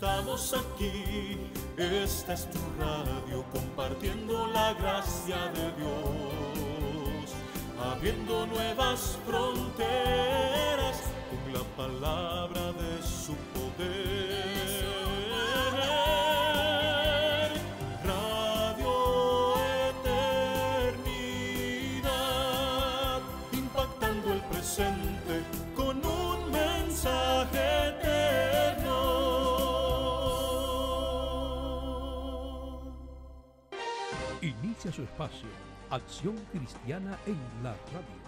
estamos aquí. Esta es tu radio, compartiendo la gracia de Dios, abriendo nuevas fronteras con la palabra de su poder. Radio Eternidad, impactando el presente con un mensaje eterno. Inicia su espacio, Acción Cristiana en la Radio,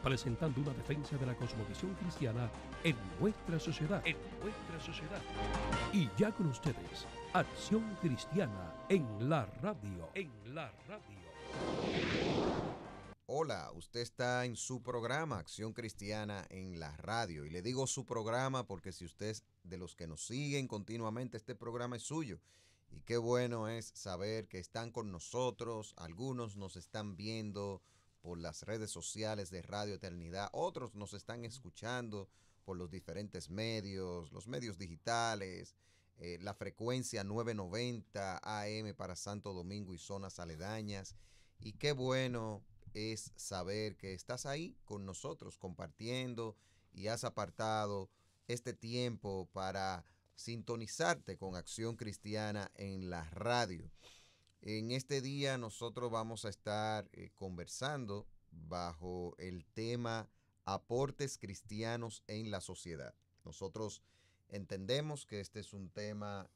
presentando una defensa de la cosmovisión cristiana en nuestra sociedad. Y ya con ustedes, Acción Cristiana en la Radio. Hola, usted está en su programa Acción Cristiana en la Radio. Y le digo su programa porque si usted es de los que nos siguen continuamente, este programa es suyo. Y qué bueno es saber que están con nosotros. Algunos nos están viendo por las redes sociales de Radio Eternidad. Otros nos están escuchando por los diferentes medios, los medios digitales, la frecuencia 990 AM para Santo Domingo y zonas aledañas. Y qué bueno es saber que estás ahí con nosotros compartiendo y has apartado este tiempo para sintonizarte con Acción Cristiana en la Radio. En este día nosotros vamos a estar conversando bajo el tema aportes cristianos en la sociedad. Nosotros entendemos que este es un tema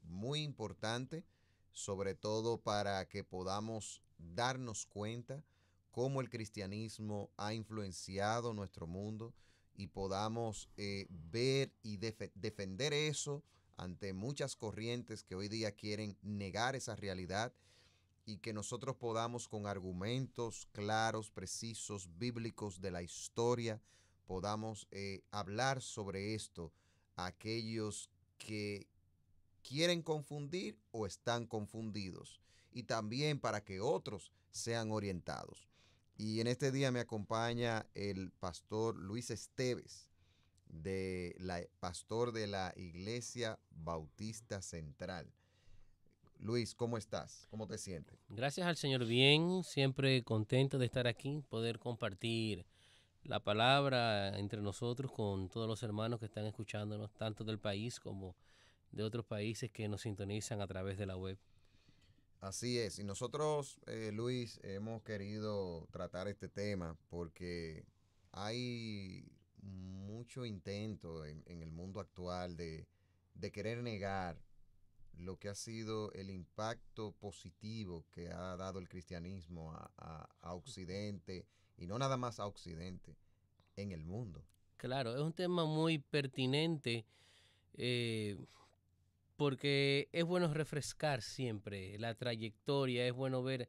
muy importante, sobre todo para que podamos darnos cuenta cómo el cristianismo ha influenciado nuestro mundo y podamos ver y defender eso ante muchas corrientes que hoy día quieren negar esa realidad, y que nosotros podamos con argumentos claros, precisos, bíblicos de la historia, podamos hablar sobre esto a aquellos que quieren confundir o están confundidos, y también para que otros sean orientados. Y en este día me acompaña el pastor Luis Esteves, pastor de la Iglesia Bautista Central. Luis, ¿cómo estás? ¿Cómo te sientes? Gracias al Señor, bien, siempre contento de estar aquí, poder compartir la palabra entre nosotros con todos los hermanos que están escuchándonos, tanto del país como de otros países que nos sintonizan a través de la web. Así es, y nosotros, Luis, hemos querido tratar este tema porque hay mucho intento en el mundo actual de querer negar lo que ha sido el impacto positivo que ha dado el cristianismo a Occidente, y no nada más a Occidente, en el mundo. Claro, es un tema muy pertinente porque es bueno refrescar siempre la trayectoria, es bueno ver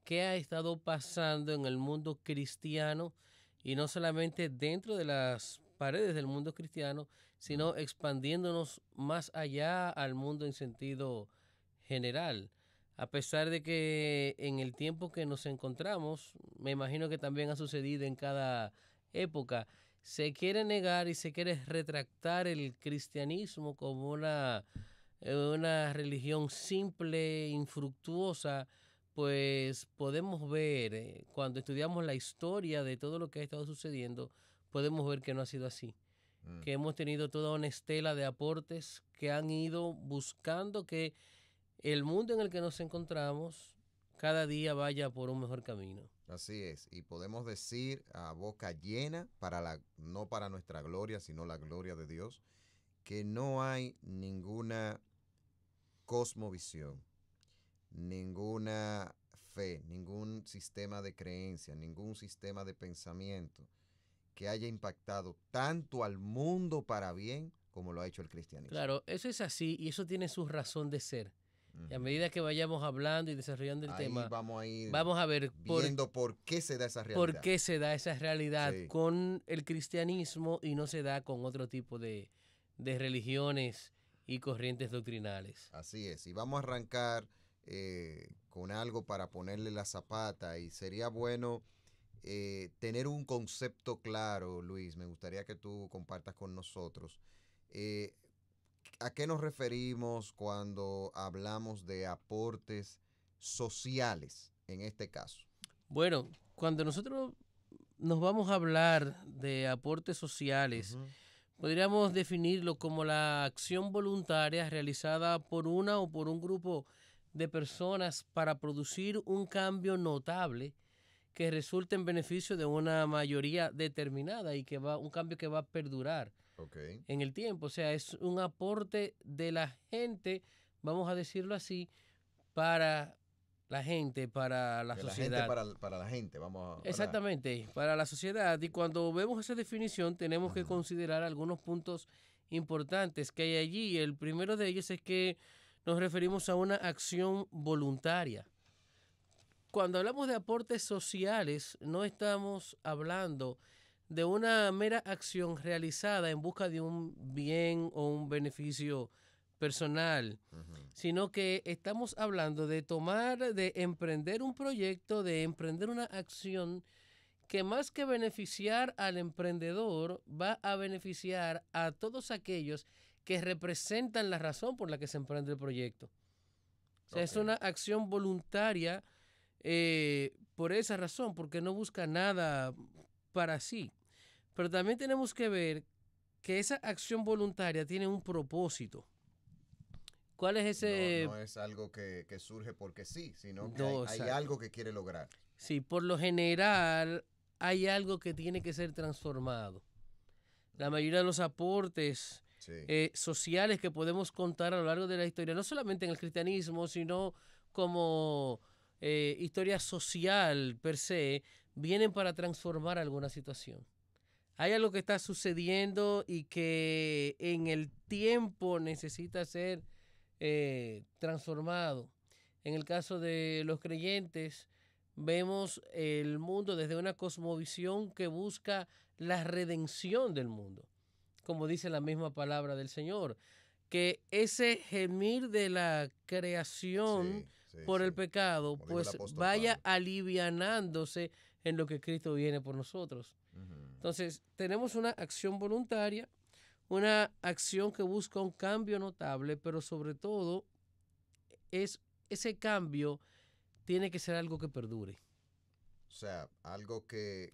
qué ha estado pasando en el mundo cristiano, y no solamente dentro de las paredes del mundo cristiano, sino expandiéndonos más allá al mundo en sentido general. A pesar de que en el tiempo que nos encontramos, me imagino que también ha sucedido en cada época, se quiere negar y se quiere retractar el cristianismo como una religión simple, infructuosa. Pues podemos ver, cuando estudiamos la historia de todo lo que ha estado sucediendo, podemos ver que no ha sido así. Que hemos tenido toda una estela de aportes que han ido buscando que el mundo en el que nos encontramos cada día vaya por un mejor camino. Así es, y podemos decir a boca llena, no para nuestra gloria, sino la gloria de Dios, que no hay ninguna cosmovisión, ninguna fe, ningún sistema de creencia, ningún sistema de pensamiento que haya impactado tanto al mundo para bien como lo ha hecho el cristianismo. Claro, eso es así y eso tiene su razón de ser. Y a medida que vayamos hablando y desarrollando el tema, vamos a ver viendo por qué se da esa realidad. ¿Por qué se da esa realidad con el cristianismo y no se da con otro tipo de religiones y corrientes doctrinales? Así es, y vamos a arrancar con algo para ponerle la zapata, y sería bueno tener un concepto claro, Luis. Me gustaría que tú compartas con nosotros ¿A qué nos referimos cuando hablamos de aportes sociales en este caso? Bueno, cuando nosotros nos vamos a hablar de aportes sociales, podríamos definirlo como la acción voluntaria realizada por una o por un grupo de personas para producir un cambio notable que resulte en beneficio de una mayoría determinada y un cambio que va a perdurar en el tiempo. O sea, es un aporte de la gente, vamos a decirlo así, para la gente, para la sociedad. La gente para la gente, vamos a... Exactamente, para la sociedad. Y cuando vemos esa definición tenemos que considerar algunos puntos importantes que hay allí. El primero de ellos es que nos referimos a una acción voluntaria. Cuando hablamos de aportes sociales, no estamos hablando de una mera acción realizada en busca de un bien o un beneficio personal, sino que estamos hablando de de emprender un proyecto, de emprender una acción que más que beneficiar al emprendedor, va a beneficiar a todos aquellos que representan la razón por la que se emprende el proyecto. O sea, es una acción voluntaria por esa razón, porque no busca nada para sí. Pero también tenemos que ver que esa acción voluntaria tiene un propósito. ¿Cuál es ese? No es algo que surge porque sí, sino que hay exacto. algo que quiere lograr. Sí, por lo general hay algo que tiene que ser transformado. La mayoría de los aportes sociales que podemos contar a lo largo de la historia, no solamente en el cristianismo, sino como historia social per se, vienen para transformar alguna situación. Hay algo que está sucediendo y que en el tiempo necesita ser transformado. En el caso de los creyentes, vemos el mundo desde una cosmovisión que busca la redención del mundo, como dice la misma palabra del Señor, que ese gemir de la creación por el pecado, pues vaya alivianándose en lo que Cristo viene por nosotros. Entonces, tenemos una acción voluntaria, una acción que busca un cambio notable, pero sobre todo, ese cambio tiene que ser algo que perdure. O sea, algo que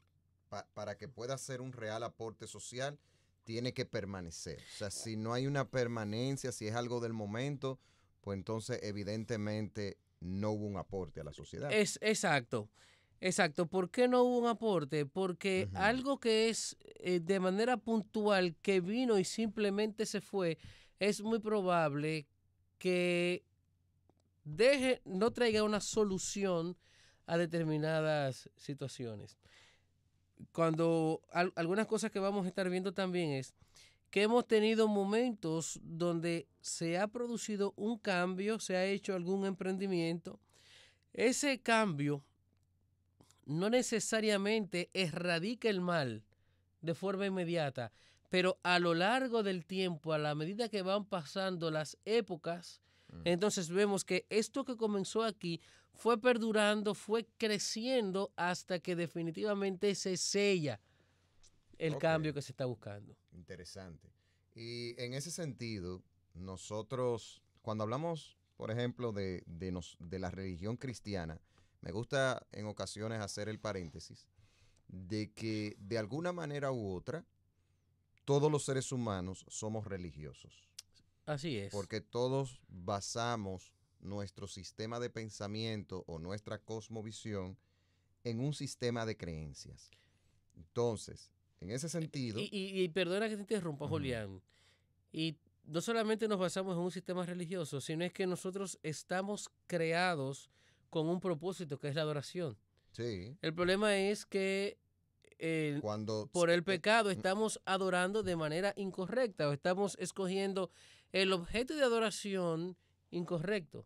para que pueda ser un real aporte social, tiene que permanecer. O sea, si no hay una permanencia, si es algo del momento, pues entonces evidentemente no hubo un aporte a la sociedad. Exacto. ¿Por qué no hubo un aporte? Porque algo que es de manera puntual, que vino y simplemente se fue, es muy probable que no traiga una solución a determinadas situaciones. Cuando algunas cosas que vamos a estar viendo también es que hemos tenido momentos donde se ha producido un cambio, se ha hecho algún emprendimiento. Ese cambio no necesariamente erradica el mal de forma inmediata, pero a lo largo del tiempo, a la medida que van pasando las épocas, entonces vemos que esto que comenzó aquí fue perdurando, fue creciendo hasta que definitivamente se sella el cambio que se está buscando. Interesante. Y en ese sentido, nosotros, cuando hablamos, por ejemplo, de la religión cristiana, me gusta en ocasiones hacer el paréntesis de que de alguna manera u otra, todos los seres humanos somos religiosos. Así es. Porque todos basamos nuestro sistema de pensamiento o nuestra cosmovisión en un sistema de creencias. Entonces, en ese sentido... Y perdona que te interrumpa, Julián. Y no solamente nos basamos en un sistema religioso, sino es que nosotros estamos creados con un propósito, que es la adoración. Sí. El problema es que por el pecado estamos adorando de manera incorrecta o estamos escogiendo el objeto de adoración incorrecto.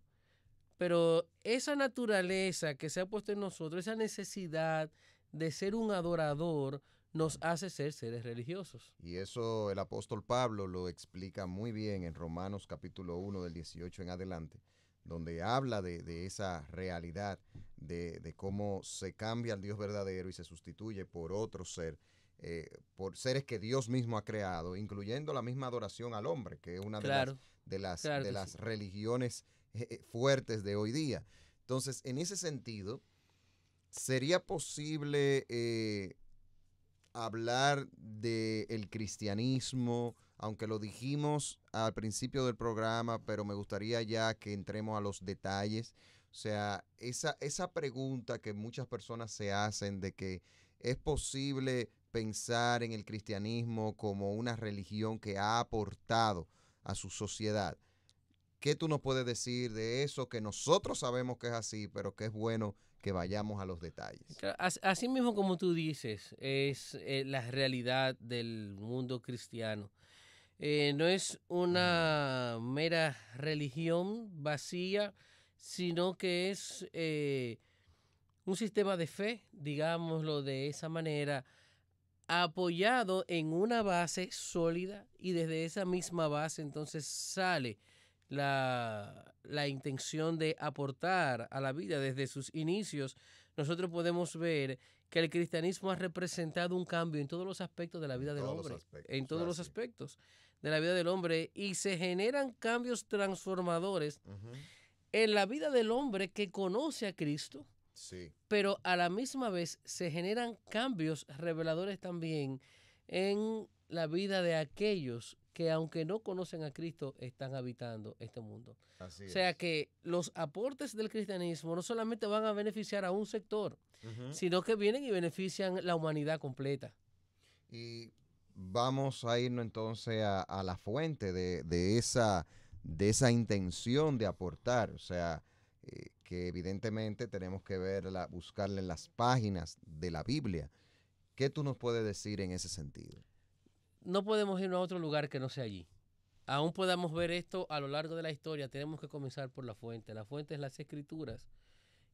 Pero esa naturaleza que se ha puesto en nosotros, esa necesidad de ser un adorador, nos hace ser seres religiosos. Y eso el apóstol Pablo lo explica muy bien en Romanos capítulo 1 del 18 en adelante, donde habla de esa realidad, de cómo se cambia al Dios verdadero y se sustituye por otro ser por seres que Dios mismo ha creado, incluyendo la misma adoración al hombre, que es una Claro, de las claro de que las sí. religiones fuertes de hoy día. Entonces, en ese sentido, ¿sería posible hablar del cristianismo, aunque lo dijimos al principio del programa, pero me gustaría ya que entremos a los detalles? O sea, esa pregunta que muchas personas se hacen de que es posible pensar en el cristianismo como una religión que ha aportado a su sociedad. ¿Qué tú nos puedes decir de eso que nosotros sabemos que es así, pero que es bueno que vayamos a los detalles? Claro, así mismo como tú dices, es la realidad del mundo cristiano. No es Ujú. una mera religión vacía, sino que es un sistema de fe, digámoslo de esa manera, apoyado en una base sólida y desde esa misma base entonces sale la intención de aportar a la vida desde sus inicios. Nosotros podemos ver que el cristianismo ha representado un cambio en todos los aspectos de la En vida del todos los hombre, en aspectos, todos los así. aspectos de la vida del hombre, y se generan cambios transformadores Ujú. en la vida del hombre que conoce a Cristo, Sí, pero a la misma vez se generan cambios reveladores también en la vida de aquellos que, aunque no conocen a Cristo, están habitando este mundo. así O sea es. que los aportes del cristianismo no solamente van a beneficiar a un sector, Ujú. sino que vienen y benefician la humanidad completa. Y vamos a irnos entonces a la fuente de esa intención de aportar. O sea, que evidentemente tenemos que verla, buscarla en las páginas de la Biblia. ¿Qué tú nos puedes decir en ese sentido? No podemos irnos a otro lugar que no sea allí. Aún podamos ver esto a lo largo de la historia, tenemos que comenzar por la fuente. La fuente es las Escrituras.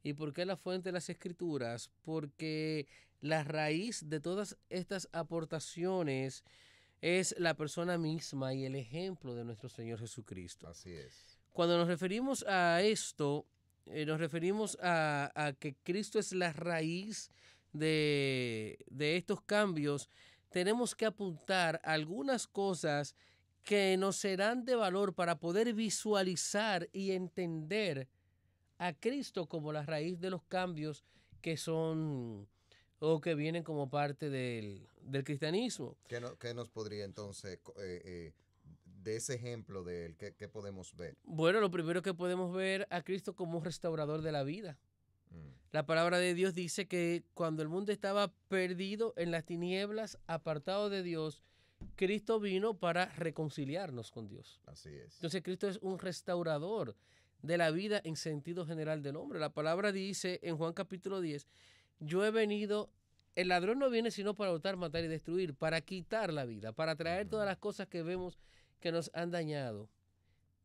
¿Y por qué la fuente de las Escrituras? Porque la raíz de todas estas aportaciones es la persona misma y el ejemplo de nuestro Señor Jesucristo. Así es. Cuando nos referimos a esto, nos referimos a que Cristo es la raíz de estos cambios. Tenemos que apuntar algunas cosas que nos serán de valor para poder visualizar y entender a Cristo como la raíz de los cambios que son o que vienen como parte del cristianismo. ¿Qué nos podría entonces, de ese ejemplo de él, qué podemos ver? Bueno, lo primero que podemos ver a Cristo como un restaurador de la vida. Mm. La palabra de Dios dice que cuando el mundo estaba perdido en las tinieblas, apartado de Dios, Cristo vino para reconciliarnos con Dios. Así es. Entonces Cristo es un restaurador de la vida en sentido general del hombre. La palabra dice en Juan capítulo 10, yo he venido, el ladrón no viene sino para hurtar, matar y destruir, para quitar la vida, para traer todas las cosas que vemos que nos han dañado.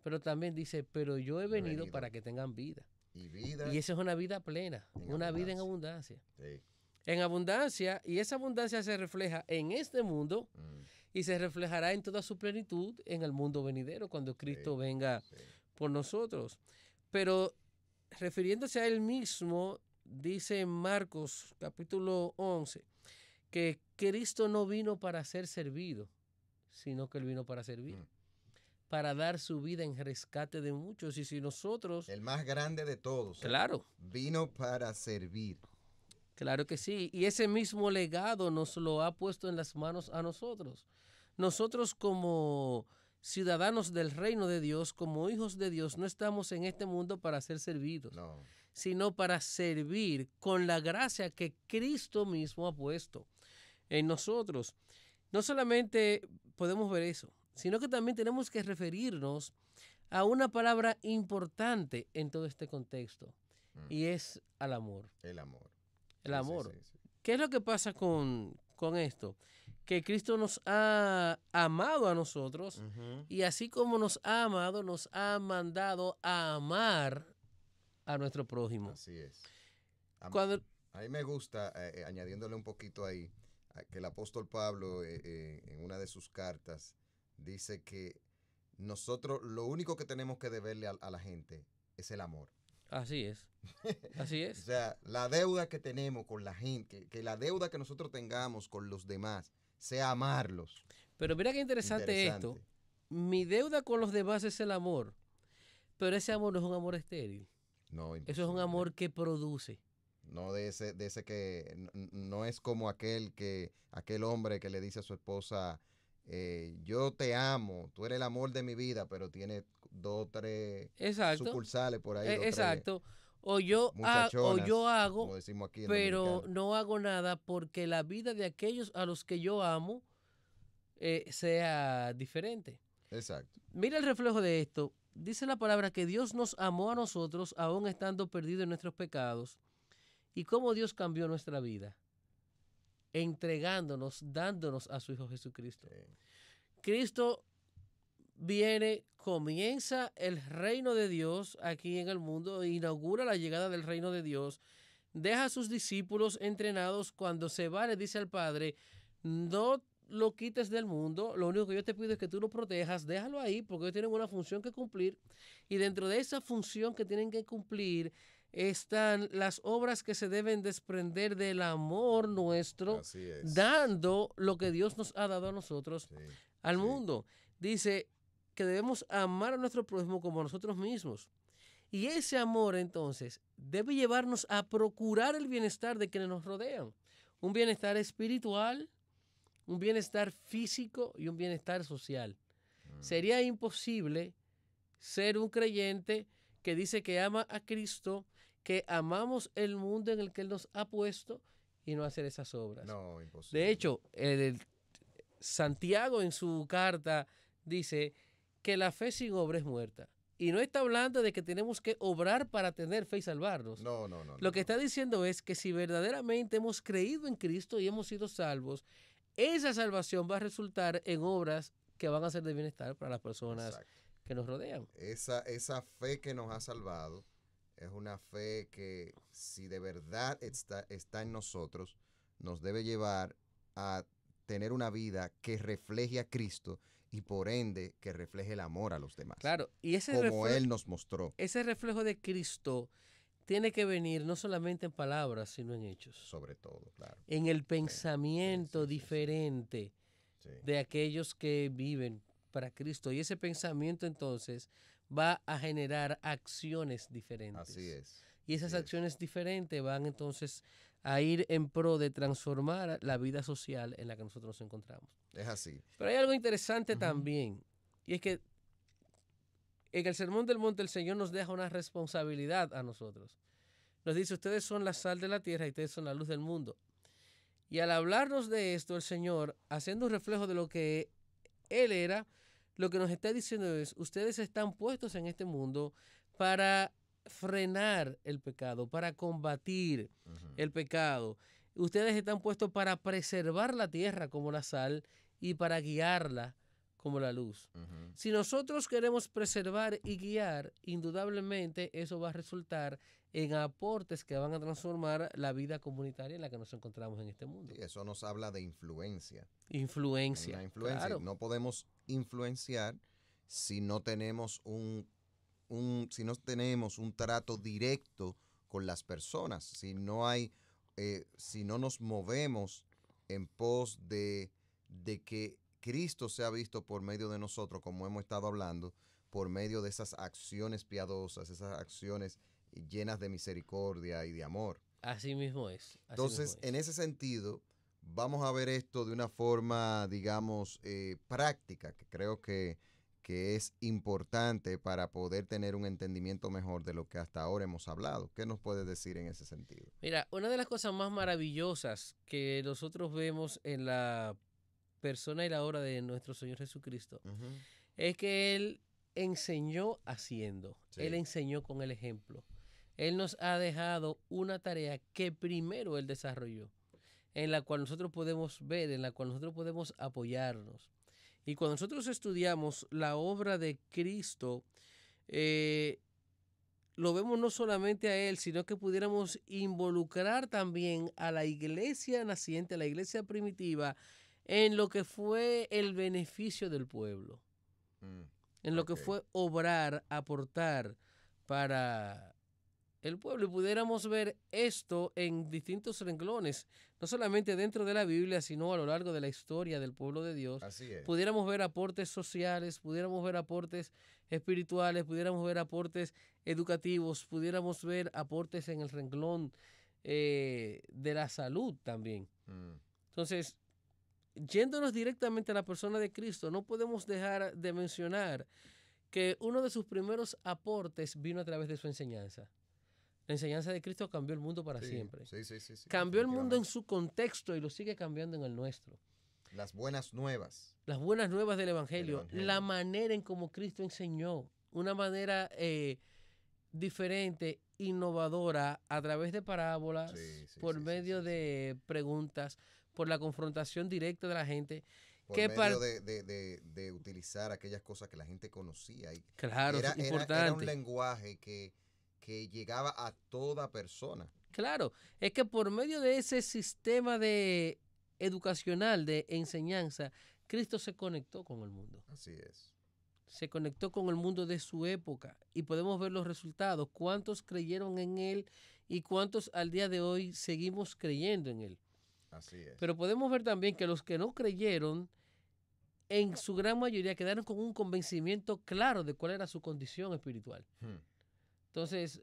Pero también dice, pero yo he venido para que tengan vida. Y vida Y esa es una vida plena, en una vida en abundancia. abundancia. Sí. En abundancia, y esa abundancia se refleja en este mundo Mm. y se reflejará en toda su plenitud en el mundo venidero, cuando Cristo Sí, venga sí. por nosotros. Pero refiriéndose a él mismo, dice en Marcos capítulo 11, que Cristo no vino para ser servido, sino que él vino para servir, Mm. para dar su vida en rescate de muchos. Y si nosotros, El más grande de todos. claro, Vino para servir. claro que sí, y ese mismo legado nos lo ha puesto en las manos a nosotros. Nosotros como ciudadanos del reino de Dios, como hijos de Dios, no estamos en este mundo para ser servidos, No. sino para servir con la gracia que Cristo mismo ha puesto en nosotros. No solamente podemos ver eso, sino que también tenemos que referirnos a una palabra importante en todo este contexto, Mm. y es al amor. El amor. El Sí, amor. sí. ¿Qué es lo que pasa con esto? Que Cristo nos ha amado a nosotros, Ujú. y así como nos ha amado, nos ha mandado a amar a nuestro prójimo. Así es. Cuando, A mí me gusta, añadiéndole un poquito ahí, que el apóstol Pablo en una de sus cartas dice que nosotros lo único que tenemos que deberle a la gente es el amor. Así es. Así O es. sea, la deuda que tenemos con la gente, que la deuda que nosotros tengamos con los demás, sea amarlos. Pero mira qué interesante esto. Mi deuda con los demás es el amor, pero ese amor no es un amor estéril. No, Eso es un imposible. amor que produce. No de ese que no es como aquel hombre que le dice a su esposa, yo te amo, tú eres el amor de mi vida, pero tiene 2 o 3 Exacto. sucursales por ahí, 2 o 3 Exacto. O yo muchachonas, hago, como decimos aquí en pero Dominicana. no hago nada porque la vida de aquellos a los que yo amo sea diferente. Exacto. Mira el reflejo de esto. Dice la palabra que Dios nos amó a nosotros aún estando perdidos en nuestros pecados. ¿Y cómo Dios cambió nuestra vida? Entregándonos, dándonos a su Hijo Jesucristo. Sí. Cristo viene, comienza el reino de Dios aquí en el mundo, inaugura la llegada del reino de Dios, deja a sus discípulos entrenados. Cuando se va, le dice al Padre, no lo quites del mundo, lo único que yo te pido es que tú lo protejas, déjalo ahí porque ellos tienen una función que cumplir, y dentro de esa función que tienen que cumplir están las obras que se deben desprender del amor nuestro, Así es. dando lo que Dios nos ha dado a nosotros Sí, al sí. mundo. Dice que debemos amar a nuestro prójimo como a nosotros mismos. Y ese amor, entonces, debe llevarnos a procurar el bienestar de quienes nos rodean. Un bienestar espiritual, un bienestar físico y un bienestar social. Sería imposible ser un creyente que dice que ama a Cristo, que amamos el mundo en el que Él nos ha puesto y no hacer esas obras. No, imposible. De hecho, Santiago en su carta dice que la fe sin obra es muerta. Y no está hablando de que tenemos que obrar para tener fe y salvarnos. No. Lo que está diciendo es que si verdaderamente hemos creído en Cristo y hemos sido salvos, esa salvación va a resultar en obras que van a ser de bienestar para las personas Exacto. que nos rodean. Esa fe que nos ha salvado es una fe que, si de verdad está en nosotros, nos debe llevar a tener una vida que refleje a Cristo y por ende que refleje el amor a los demás. Claro, y como Él nos mostró. Ese reflejo de Cristo tiene que venir no solamente en palabras, sino en hechos. Sobre todo, claro. En el pensamiento sí, diferente Sí. de aquellos que viven para Cristo. Y ese pensamiento entonces va a generar acciones diferentes. Así es. Y esas así es. acciones diferentes van entonces a ir en pro de transformar la vida social en la que nosotros nos encontramos. Es así. Pero hay algo interesante también, y es que en el Sermón del Monte el Señor nos deja una responsabilidad a nosotros. Nos dice, ustedes son la sal de la tierra y ustedes son la luz del mundo. Y al hablarnos de esto, el Señor, haciendo un reflejo de lo que Él era, lo que nos está diciendo es, ustedes están puestos en este mundo para frenar el pecado, para combatir el pecado. Ustedes están puestos para preservar la tierra como la sal y para guiarla como la luz. Si nosotros queremos preservar y guiar, indudablemente eso va a resultar en aportes que van a transformar la vida comunitaria en la que nos encontramos en este mundo. Sí, eso nos habla de influencia. Influencia. Una influencia. Claro. No podemos influenciar si no tenemos un trato directo con las personas, si no nos movemos en pos de que Cristo sea visto por medio de nosotros, como hemos estado hablando, por medio de esas acciones piadosas, esas acciones llenas de misericordia y de amor. Así mismo es. Entonces, en ese sentido, vamos a ver esto de una forma, digamos, práctica, que creo que es importante para poder tener un entendimiento mejor de lo que hasta ahora hemos hablado. ¿Qué nos puedes decir en ese sentido? Mira, una de las cosas más maravillosas que nosotros vemos en la persona y la obra de nuestro Señor Jesucristo es que Él enseñó haciendo. Sí. Él enseñó con el ejemplo. Él nos ha dejado una tarea que primero Él desarrolló, en la cual nosotros podemos ver, en la cual nosotros podemos apoyarnos. Y cuando nosotros estudiamos la obra de Cristo, lo vemos no solamente a Él, sino que pudiéramos involucrar también a la iglesia naciente, a la iglesia primitiva, en lo que fue el beneficio del pueblo, en lo que fue obrar, aportar para el pueblo y pudiéramos ver esto en distintos renglones, no solamente dentro de la Biblia, sino a lo largo de la historia del pueblo de Dios. Así es. Pudiéramos ver aportes sociales, pudiéramos ver aportes espirituales, pudiéramos ver aportes educativos, pudiéramos ver aportes en el renglón de la salud también. Entonces, yéndonos directamente a la persona de Cristo, no podemos dejar de mencionar que uno de sus primeros aportes vino a través de su enseñanza. La enseñanza de Cristo cambió el mundo para siempre. Sí, cambió el mundo en su contexto y lo sigue cambiando en el nuestro. Las buenas nuevas. Las buenas nuevas del Evangelio. La manera en cómo Cristo enseñó. Una manera diferente, innovadora, a través de parábolas, por medio de preguntas, por la confrontación directa de la gente. Por medio de utilizar aquellas cosas que la gente conocía. Y claro, era importante. Era un lenguaje que llegaba a toda persona. Claro, es que por medio de ese sistema educacional, de enseñanza, Cristo se conectó con el mundo. Así es. Se conectó con el mundo de su época y podemos ver los resultados. ¿Cuántos creyeron en Él y cuántos al día de hoy seguimos creyendo en Él? Así es. Pero podemos ver también que los que no creyeron, en su gran mayoría quedaron con un convencimiento claro de cuál era su condición espiritual. Entonces,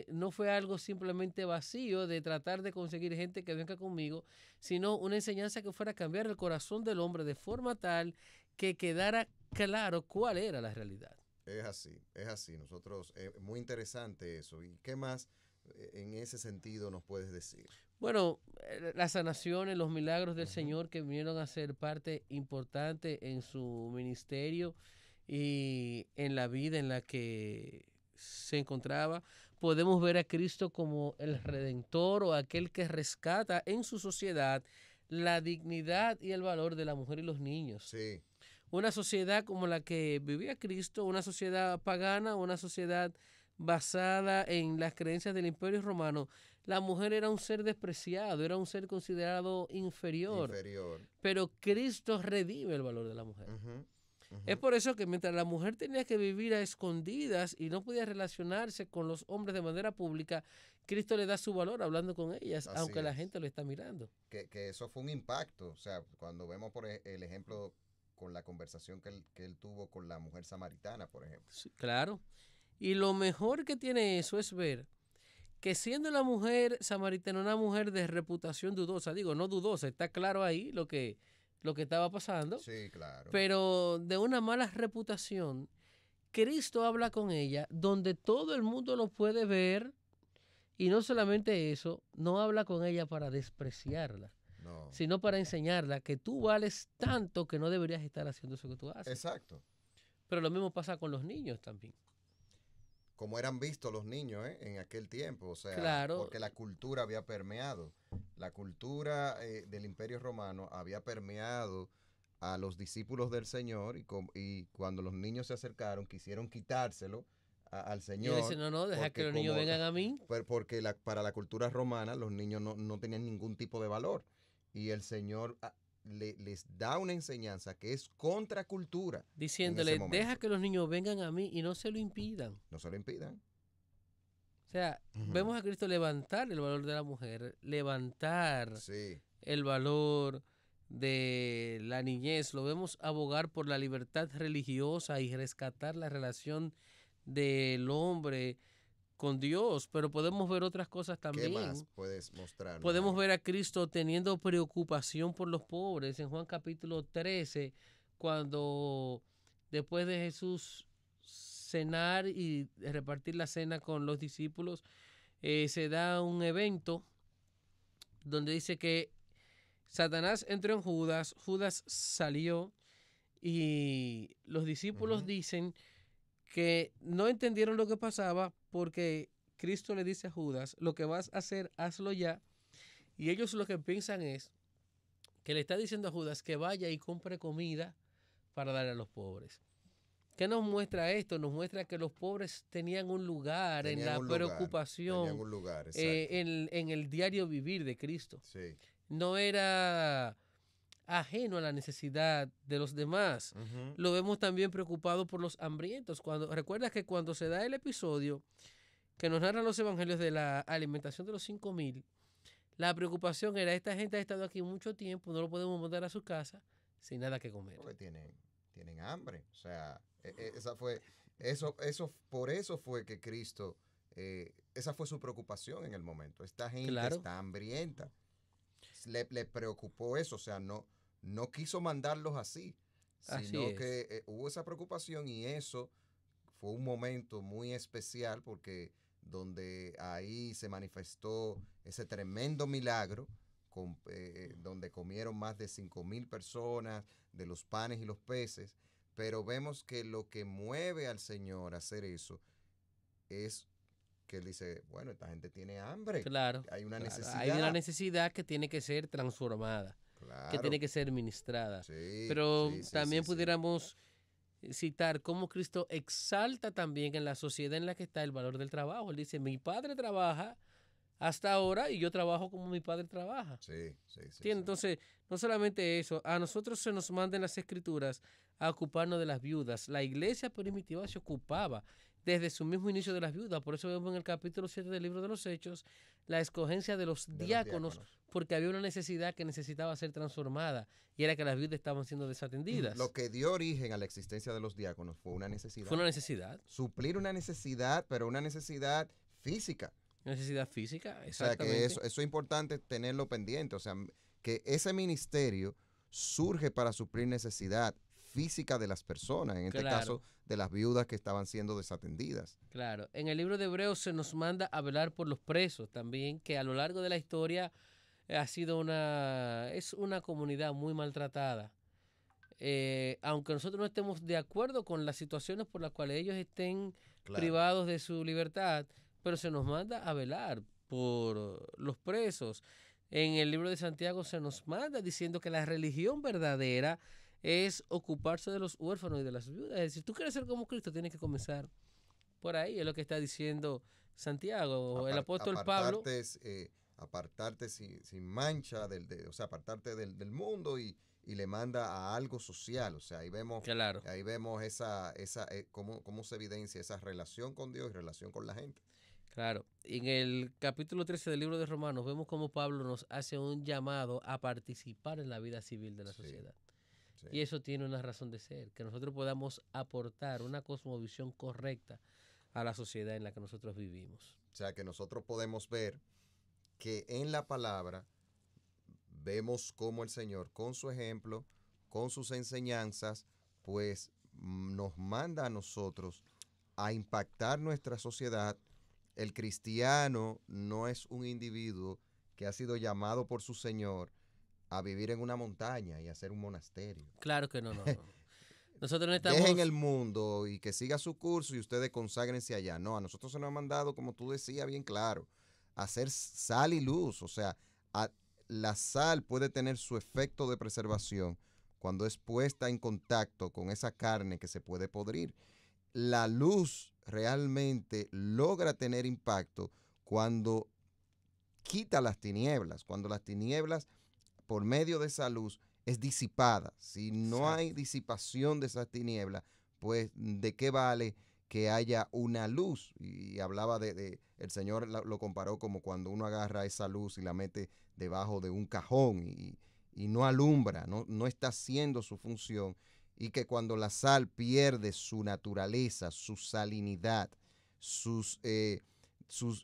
no fue algo simplemente vacío de tratar de conseguir gente que venga conmigo, sino una enseñanza que fuera a cambiar el corazón del hombre de forma tal que quedara claro cuál era la realidad. Es así. Nosotros, muy interesante eso. ¿Y qué más en ese sentido nos puedes decir? Bueno, las sanaciones, los milagros del Señor que vinieron a ser parte importante en su ministerio y en la vida en la que se encontraba. Podemos ver a Cristo como el Redentor o aquel que rescata en su sociedad la dignidad y el valor de la mujer y los niños. Sí. Una sociedad como la que vivía Cristo, una sociedad pagana, una sociedad basada en las creencias del Imperio Romano, la mujer era un ser despreciado, era un ser considerado inferior. Pero Cristo redime el valor de la mujer. Es por eso que mientras la mujer tenía que vivir a escondidas y no podía relacionarse con los hombres de manera pública, Cristo le da su valor hablando con ellas, aunque la gente lo está mirando. Que eso fue un impacto. O sea, cuando vemos por el ejemplo con la conversación que él tuvo con la mujer samaritana, por ejemplo. Sí, claro. Y lo mejor que tiene eso es ver que siendo la mujer samaritana una mujer de reputación dudosa, digo, no dudosa, está claro ahí lo que estaba pasando. Sí, claro. Pero de una mala reputación, Cristo habla con ella donde todo el mundo lo puede ver y no solamente eso, no habla con ella para despreciarla, sino para enseñarla que tú vales tanto que no deberías estar haciendo eso que tú haces. Exacto. Pero lo mismo pasa con los niños también. Como eran vistos los niños en aquel tiempo, o sea, claro. Porque la cultura había permeado. La cultura del Imperio Romano había permeado a los discípulos del Señor y cuando los niños se acercaron quisieron quitárselo al Señor. Y dice, no, deja que los niños vengan a mí. Porque para la cultura romana los niños no tenían ningún tipo de valor. Y el Señor les da una enseñanza que es contracultura. Diciéndole, deja que los niños vengan a mí y no se lo impidan. No se lo impidan. O sea, vemos a Cristo levantar el valor de la mujer, levantar el valor de la niñez. Lo vemos abogar por la libertad religiosa y rescatar la relación del hombre con Dios, pero podemos ver otras cosas también. ¿Qué más puedes mostrar? Podemos ver a Cristo teniendo preocupación por los pobres. En Juan capítulo 13, cuando después de Jesús cenar y repartir la cena con los discípulos, se da un evento donde dice que Satanás entró en Judas, Judas salió y los discípulos dicen que no entendieron lo que pasaba porque Cristo le dice a Judas, lo que vas a hacer, hazlo ya. Y ellos lo que piensan es que le está diciendo a Judas que vaya y compre comida para darle a los pobres. ¿Qué nos muestra esto? Nos muestra que los pobres tenían un lugar en la preocupación, en el diario vivir de Cristo. Sí. No era ajeno a la necesidad de los demás. Lo vemos también preocupado por los hambrientos. Recuerda que cuando se da el episodio que nos narran los evangelios de la alimentación de los 5,000, la preocupación era, esta gente ha estado aquí mucho tiempo, no lo podemos mandar a su casa sin nada que comer. Porque tienen hambre. O sea, esa fue, por eso fue que Cristo, esa fue su preocupación en el momento. Esta gente está hambrienta. Le preocupó eso, o sea, no quiso mandarlos así, sino que hubo esa preocupación, y eso fue un momento muy especial porque donde ahí se manifestó ese tremendo milagro, donde comieron más de 5,000 personas de los panes y los peces. Pero vemos que lo que mueve al Señor a hacer eso es que Él dice, bueno, esta gente tiene hambre. Claro. Hay una necesidad. Hay una necesidad que tiene que ser transformada, que tiene que ser ministrada. Sí, pero también pudiéramos citar cómo Cristo exalta también en la sociedad en la que está el valor del trabajo. Él dice, mi padre trabaja hasta ahora y yo trabajo como mi padre trabaja. Sí. Entonces, no solamente eso, a nosotros se nos manda en las Escrituras a ocuparnos de las viudas. La iglesia primitiva se ocupaba desde su mismo inicio de las viudas. Por eso vemos en el capítulo 7 del libro de los Hechos la escogencia de los diáconos, porque había una necesidad que necesitaba ser transformada, y era que las viudas estaban siendo desatendidas. Lo que dio origen a la existencia de los diáconos fue una necesidad. Fue una necesidad. Suplir una necesidad, pero una necesidad física. Necesidad física, exactamente. O sea, que eso es importante tenerlo pendiente. O sea, que ese ministerio surge para suplir necesidad física de las personas, en este caso de las viudas que estaban siendo desatendidas. Claro. En el libro de Hebreos se nos manda a velar por los presos también, que a lo largo de la historia es una comunidad muy maltratada. Aunque nosotros no estemos de acuerdo con las situaciones por las cuales ellos estén privados de su libertad, pero se nos manda a velar por los presos. En el libro de Santiago se nos manda diciendo que la religión verdadera es ocuparse de los huérfanos y de las viudas. Es decir, si tú quieres ser como Cristo, tienes que comenzar por ahí. Es lo que está diciendo Santiago, el apóstol Pablo. Apartarte sin mancha, o sea, apartarte del mundo, y le manda a algo social. O sea, ahí vemos cómo se evidencia esa relación con Dios y relación con la gente. Claro. En el capítulo 13 del libro de Romanos vemos cómo Pablo nos hace un llamado a participar en la vida civil de la sociedad. Sí. Y eso tiene una razón de ser, que nosotros podamos aportar una cosmovisión correcta a la sociedad en la que nosotros vivimos. O sea, que nosotros podemos ver que en la palabra vemos cómo el Señor, con su ejemplo, con sus enseñanzas, pues nos manda a nosotros a impactar nuestra sociedad. El cristiano no es un individuo que ha sido llamado por su Señor a vivir en una montaña y hacer un monasterio. Claro que no. Nosotros no estamos... Dejen el mundo y que siga su curso y ustedes conságrense allá. No, a nosotros se nos ha mandado, como tú decías bien claro, a hacer sal y luz. O sea, la sal puede tener su efecto de preservación cuando es puesta en contacto con esa carne que se puede podrir. La luz realmente logra tener impacto cuando quita las tinieblas, cuando las tinieblas por medio de esa luz es disipada. Si no hay disipación de esas tinieblas, pues ¿de qué vale que haya una luz? Y hablaba el Señor lo comparó como cuando uno agarra esa luz y la mete debajo de un cajón y no alumbra, no está haciendo su función, y que cuando la sal pierde su naturaleza, su salinidad,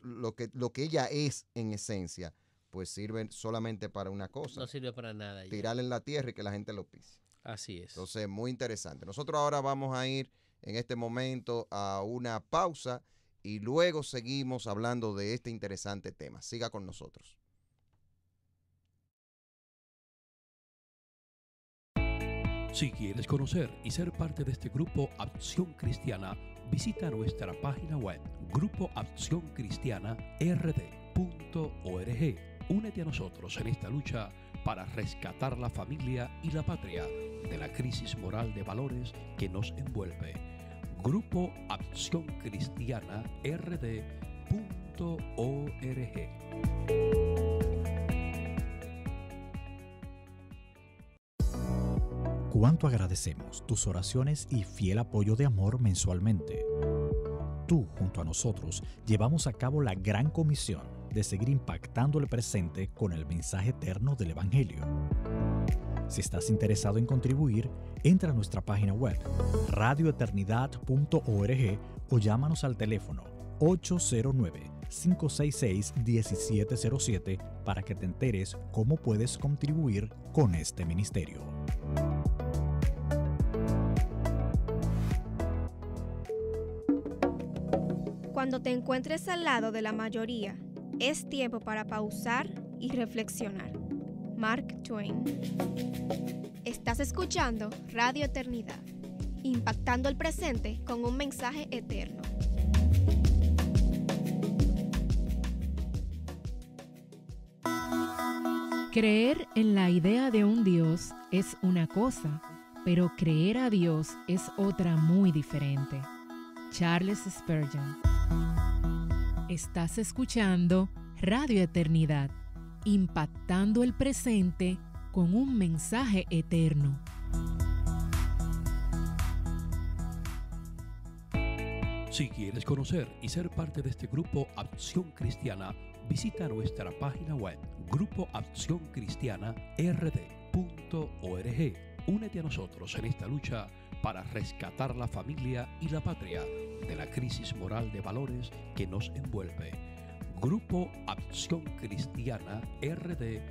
lo que ella es en esencia, pues sirve solamente para una cosa. No sirve para nada. Tirarla en la tierra y que la gente lo pise. Así es. Entonces, muy interesante. Nosotros ahora vamos a ir en este momento a una pausa y luego seguimos hablando de este interesante tema. Siga con nosotros. Si quieres conocer y ser parte de este grupo Acción Cristiana, visita nuestra página web grupoaccioncristianard.org. Únete a nosotros en esta lucha para rescatar la familia y la patria de la crisis moral de valores que nos envuelve. Grupo Acción Cristiana RD.org. Cuánto agradecemos tus oraciones y fiel apoyo de amor mensualmente. tú, junto a nosotros, llevamos a cabo la gran comisión de seguir impactando el presente con el mensaje eterno del Evangelio. Si estás interesado en contribuir, entra a nuestra página web, radioeternidad.org, o llámanos al teléfono 809-566-1707 para que te enteres cómo puedes contribuir con este ministerio. Cuando te encuentres al lado de la mayoría, es tiempo para pausar y reflexionar. Mark Twain. Estás escuchando Radio Eternidad, impactando el presente con un mensaje eterno. Creer en la idea de un Dios es una cosa, pero creer a Dios es otra muy diferente. Charles Spurgeon. Estás escuchando Radio Eternidad, impactando el presente con un mensaje eterno. Si quieres conocer y ser parte de este grupo Acción Cristiana, visita nuestra página web grupoaccioncristianard.org. Únete a nosotros en esta lucha para rescatar la familia y la patria de la crisis moral de valores que nos envuelve. Grupo Acción Cristiana RD.org.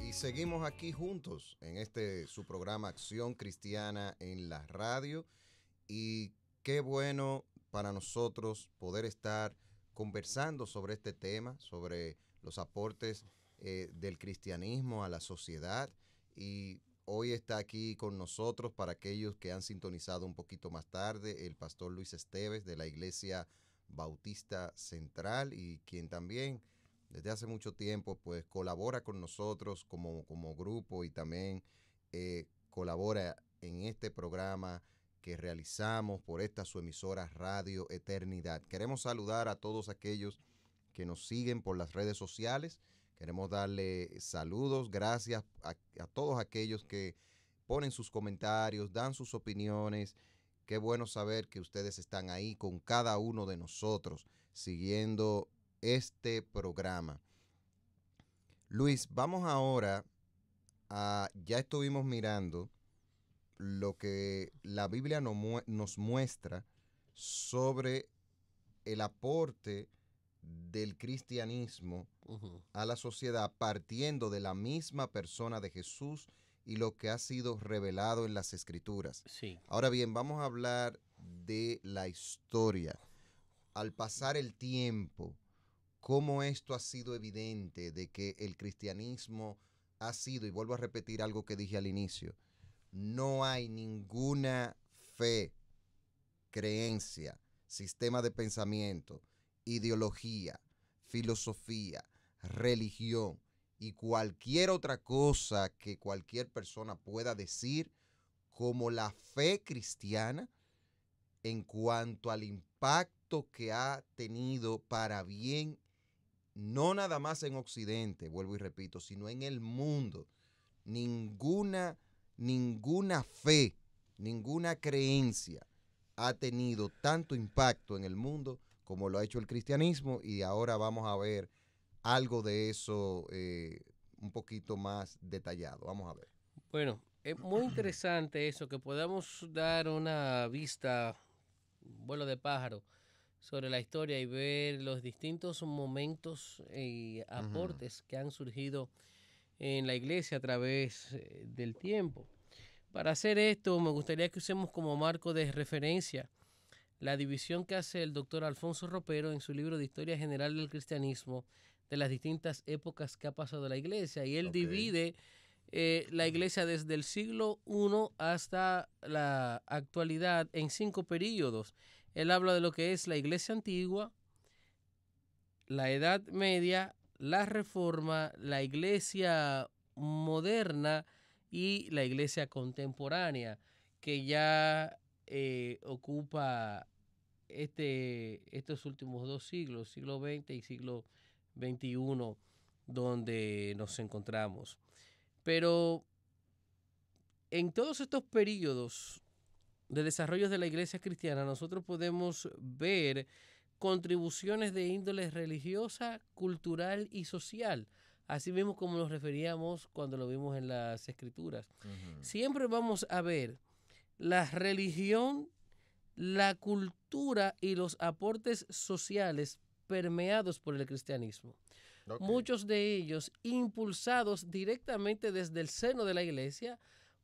Y seguimos aquí juntos en su programa Acción Cristiana en la radio. Y qué bueno para nosotros poder estar conversando sobre este tema, sobre los aportes del cristianismo a la sociedad. Y hoy está aquí con nosotros, para aquellos que han sintonizado un poquito más tarde, el pastor Luis Esteves de la Iglesia Bautista Central, y quien también desde hace mucho tiempo pues colabora con nosotros como grupo, y también colabora en este programa que realizamos por esta su emisora Radio Eternidad. Queremos saludar a todos aquellos que nos siguen por las redes sociales. Queremos darle saludos, gracias a todos aquellos que ponen sus comentarios, dan sus opiniones. Qué bueno saber que ustedes están ahí con cada uno de nosotros, siguiendo este programa. Luis, vamos ahora ya estuvimos mirando lo que la Biblia nos muestra sobre el aporte del cristianismo a la sociedad, partiendo de la misma persona de Jesús y lo que ha sido revelado en las Escrituras. Sí. Ahora bien, vamos a hablar de la historia. Al pasar el tiempo, cómo esto ha sido evidente de que el cristianismo ha sido, y vuelvo a repetir algo que dije al inicio, no hay ninguna fe, creencia, sistema de pensamiento, ideología, filosofía, religión y cualquier otra cosa que cualquier persona pueda decir como la fe cristiana en cuanto al impacto que ha tenido para bien, no nada más en Occidente, vuelvo y repito, sino en el mundo. Ninguna fe, ninguna creencia ha tenido tanto impacto en el mundo como lo ha hecho el cristianismo, y ahora vamos a ver algo de eso un poquito más detallado. Vamos a ver. Bueno, es muy interesante eso, que podamos dar una vista, un vuelo de pájaro, sobre la historia y ver los distintos momentos y aportes que han surgido en la iglesia a través del tiempo. Para hacer esto, me gustaría que usemos como marco de referencia la división que hace el doctor Alfonso Ropero en su libro de Historia General del Cristianismo, de las distintas épocas que ha pasado la iglesia. Y él divide la iglesia desde el siglo I hasta la actualidad en 5 períodos. Él habla de lo que es la iglesia antigua, la Edad Media, la Reforma, la iglesia moderna y la iglesia contemporánea, que ya ocupa estos últimos 2 siglos, siglo XX y siglo XXI, donde nos encontramos. Pero en todos estos periodos de desarrollo de la iglesia cristiana, nosotros podemos ver contribuciones de índole religiosa, cultural y social, así mismo como nos referíamos cuando lo vimos en las escrituras. Siempre vamos a ver la religión, la cultura y los aportes sociales permeados por el cristianismo. Muchos de ellos impulsados directamente desde el seno de la iglesia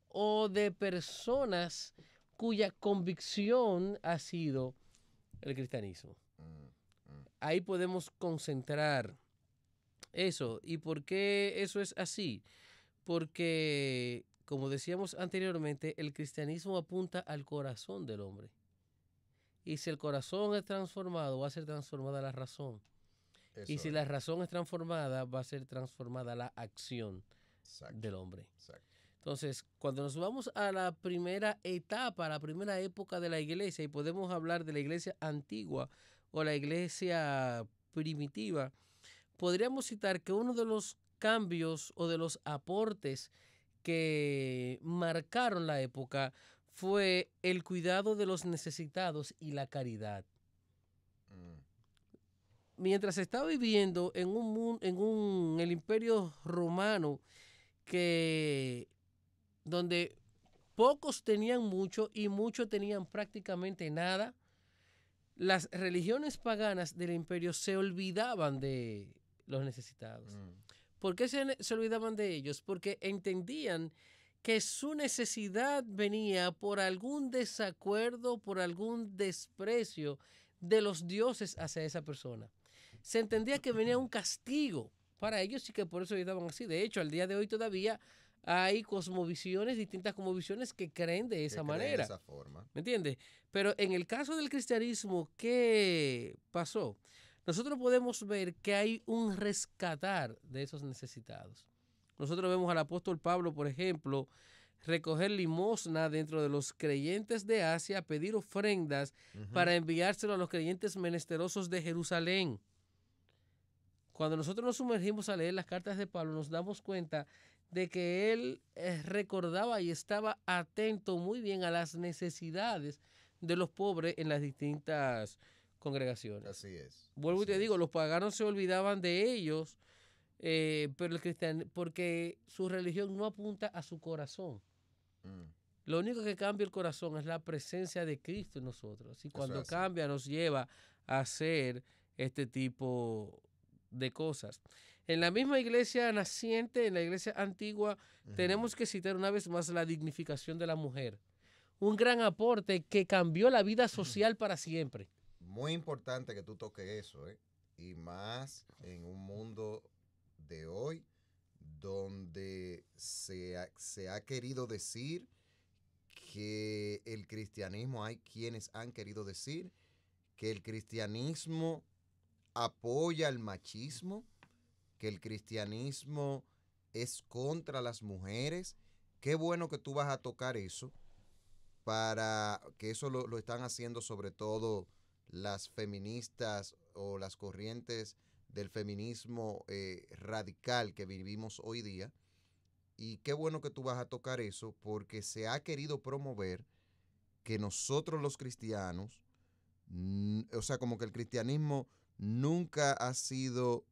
o de personas cuya convicción ha sido el cristianismo. Ahí podemos concentrar eso. ¿Y por qué eso es así? Porque, como decíamos anteriormente, el cristianismo apunta al corazón del hombre. Y si el corazón es transformado, va a ser transformada la razón. Eso y si la razón es transformada, va a ser transformada la acción del hombre. Entonces, cuando nos vamos a la primera etapa, a la primera época de la iglesia, y podemos hablar de la iglesia antigua o la iglesia primitiva, podríamos citar que uno de los cambios o de los aportes que marcaron la época fue el cuidado de los necesitados y la caridad. Mientras se estaba viviendo en el Imperio Romano, donde pocos tenían mucho y muchos tenían prácticamente nada, las religiones paganas del imperio se olvidaban de los necesitados. ¿Por qué se olvidaban de ellos? Porque entendían que su necesidad venía por algún desacuerdo, por algún desprecio de los dioses hacia esa persona. Se entendía que venía un castigo para ellos y que por eso estaban así. De hecho, al día de hoy todavía hay cosmovisiones, distintas cosmovisiones que creen de esa manera. De esa forma. ¿Me entiendes? Pero en el caso del cristianismo, ¿qué pasó? Nosotros podemos ver que hay un rescatar de esos necesitados. Nosotros vemos al apóstol Pablo, por ejemplo, recoger limosna dentro de los creyentes de Asia, pedir ofrendas para enviárselo a los creyentes menesterosos de Jerusalén. Cuando nosotros nos sumergimos a leer las cartas de Pablo, nos damos cuenta de que él recordaba y estaba atento muy bien a las necesidades de los pobres en las distintas congregaciones. Así es. Vuelvo y te digo, los paganos se olvidaban de ellos, pero el cristiano, porque su religión no apunta a su corazón. Lo único que cambia el corazón es la presencia de Cristo en nosotros. Y cuando cambia, nos lleva a hacer este tipo de cosas. En la misma iglesia naciente, en la iglesia antigua, tenemos que citar una vez más la dignificación de la mujer. Un gran aporte que cambió la vida social para siempre. Muy importante que tú toques eso, y más en un mundo de hoy donde se ha querido decir que el cristianismo, hay quienes han querido decir que el cristianismo apoya el machismo, que el cristianismo es contra las mujeres. Qué bueno que tú vas a tocar eso, para que eso lo están haciendo sobre todo las feministas o las corrientes del feminismo radical que vivimos hoy día. Y qué bueno que tú vas a tocar eso, porque se ha querido promover que nosotros los cristianos, o sea, como que el cristianismo nunca ha sido